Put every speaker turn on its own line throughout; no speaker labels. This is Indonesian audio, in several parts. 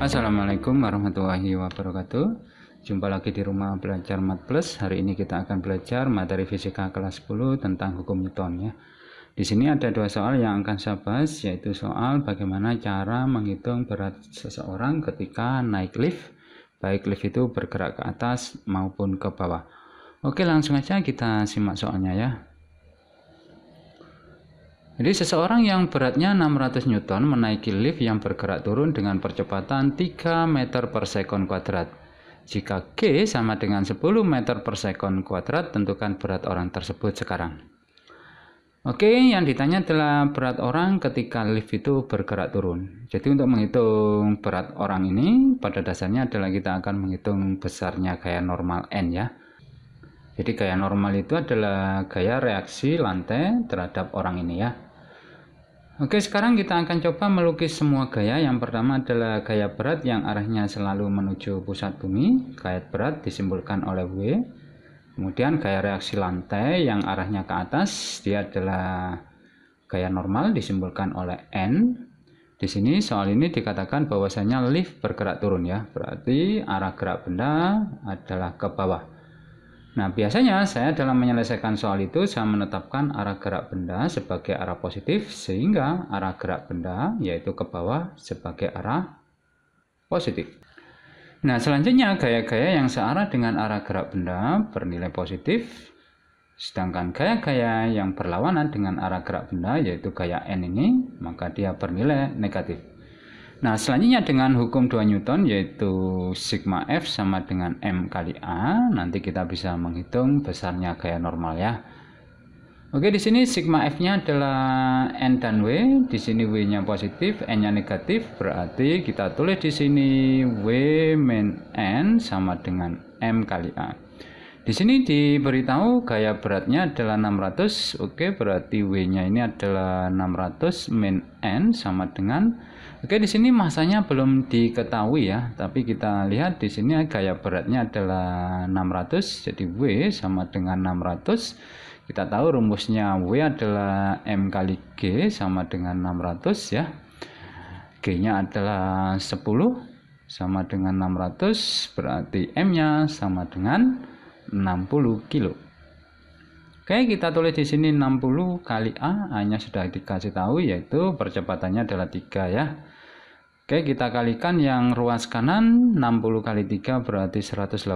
Assalamualaikum warahmatullahi wabarakatuh. Jumpa lagi di rumah belajar Mat Plus. Hari ini kita akan belajar materi fisika kelas 10 tentang hukum Newton ya. Di sini ada dua soal yang akan saya bahas, yaitu soal bagaimana cara menghitung berat seseorang ketika naik lift, baik lift itu bergerak ke atas maupun ke bawah. Oke, langsung aja kita simak soalnya ya. Jadi seseorang yang beratnya 600 Newton menaiki lift yang bergerak turun dengan percepatan 3 meter per sekon kuadrat. Jika G sama dengan 10 meter per sekon kuadrat, tentukan berat orang tersebut sekarang. Oke, yang ditanya adalah berat orang ketika lift itu bergerak turun. Jadi untuk menghitung berat orang ini, pada dasarnya adalah kita akan menghitung besarnya gaya normal N ya. Jadi gaya normal itu adalah gaya reaksi lantai terhadap orang ini ya. Oke, sekarang kita akan coba melukis semua gaya. Yang pertama adalah gaya berat yang arahnya selalu menuju pusat bumi. Gaya berat disimbolkan oleh W. Kemudian gaya reaksi lantai yang arahnya ke atas, dia adalah gaya normal disimbolkan oleh N. Di sini soal ini dikatakan bahwasanya lift bergerak turun ya. Berarti arah gerak benda adalah ke bawah. Nah, biasanya saya dalam menyelesaikan soal itu saya menetapkan arah gerak benda sebagai arah positif, sehingga arah gerak benda yaitu ke bawah sebagai arah positif. Nah, selanjutnya gaya-gaya yang searah dengan arah gerak benda bernilai positif, sedangkan gaya-gaya yang berlawanan dengan arah gerak benda yaitu gaya N ini, maka dia bernilai negatif. Nah, selanjutnya dengan hukum 2 Newton yaitu sigma F sama dengan M kali A, nanti kita bisa menghitung besarnya gaya normal ya. Oke, di sini sigma F-nya adalah N dan W, di sini W-nya positif, N-nya negatif, berarti kita tulis di sini W min N sama dengan M kali A. Di sini diberitahu gaya beratnya adalah 600, oke, berarti W-nya ini adalah 600 min N sama dengan. Oke, di sini masanya belum diketahui ya, tapi kita lihat di sini gaya beratnya adalah 600, jadi W sama dengan 600. Kita tahu rumusnya W adalah M kali G sama dengan 600 ya. G-nya adalah 10 sama dengan 600, berarti M-nya sama dengan 60 kilo. Oke, kita tulis di sini 60 kali A, A-nya sudah dikasih tahu yaitu percepatannya adalah 3 ya. Oke, kita kalikan yang ruas kanan 60 kali 3 berarti 180.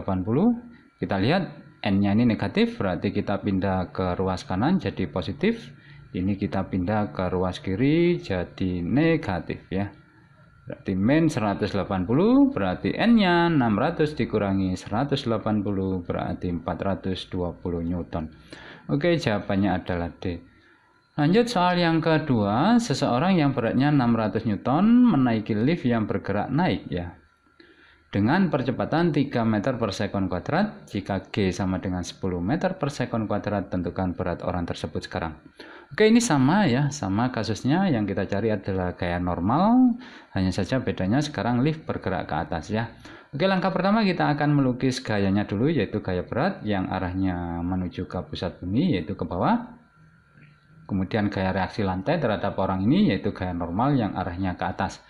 Kita lihat N-nya ini negatif, berarti kita pindah ke ruas kanan jadi positif. Ini kita pindah ke ruas kiri jadi negatif ya. Berarti min 180, berarti N-nya 600 dikurangi 180 berarti 420 Newton. Oke, jawabannya adalah D. Lanjut soal yang kedua, seseorang yang beratnya 600 Newton menaiki lift yang bergerak naik ya. Dengan percepatan 3 meter per sekon kuadrat, jika G sama dengan 10 meter per sekon kuadrat, tentukan berat orang tersebut sekarang. Oke, ini sama ya, sama kasusnya, yang kita cari adalah gaya normal, hanya saja bedanya sekarang lift bergerak ke atas ya. Oke, langkah pertama kita akan melukis gayanya dulu, yaitu gaya berat yang arahnya menuju ke pusat bumi, yaitu ke bawah. Kemudian gaya reaksi lantai terhadap orang ini yaitu gaya normal yang arahnya ke atas.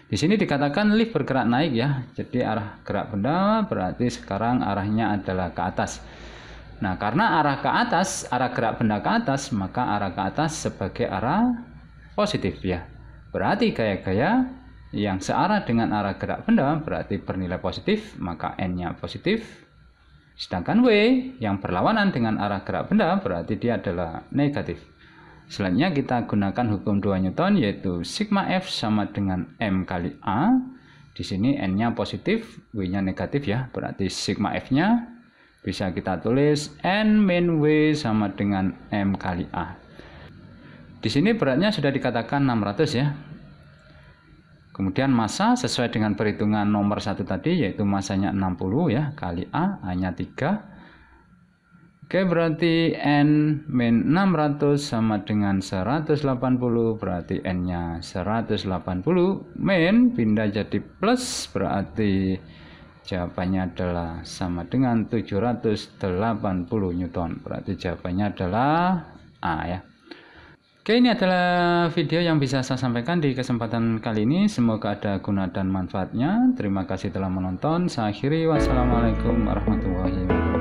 Di sini dikatakan lift bergerak naik ya. Jadi arah gerak benda berarti sekarang arahnya adalah ke atas. Nah, karena arah ke atas, arah gerak benda ke atas, maka arah ke atas sebagai arah positif ya. Berarti gaya-gaya yang searah dengan arah gerak benda berarti bernilai positif, maka N-nya positif. Sedangkan W yang berlawanan dengan arah gerak benda berarti dia adalah negatif. Selanjutnya kita gunakan hukum 2 Newton yaitu sigma F sama dengan M kali A. Di sini N-nya positif, W-nya negatif ya. Berarti sigma F-nya bisa kita tulis N min W sama dengan M kali A. Di sini beratnya sudah dikatakan 600 ya. Kemudian massa sesuai dengan perhitungan nomor 1 tadi yaitu massanya 60 ya, kali A, A-nya 3. Oke, berarti N min 600 sama dengan 180, berarti N-nya 180, min pindah jadi plus, berarti jawabannya adalah sama dengan 780 Newton, berarti jawabannya adalah A ya. Oke, ini adalah video yang bisa saya sampaikan di kesempatan kali ini. Semoga ada guna dan manfaatnya. Terima kasih telah menonton. Saya akhiri. Wassalamualaikum warahmatullahi wabarakatuh.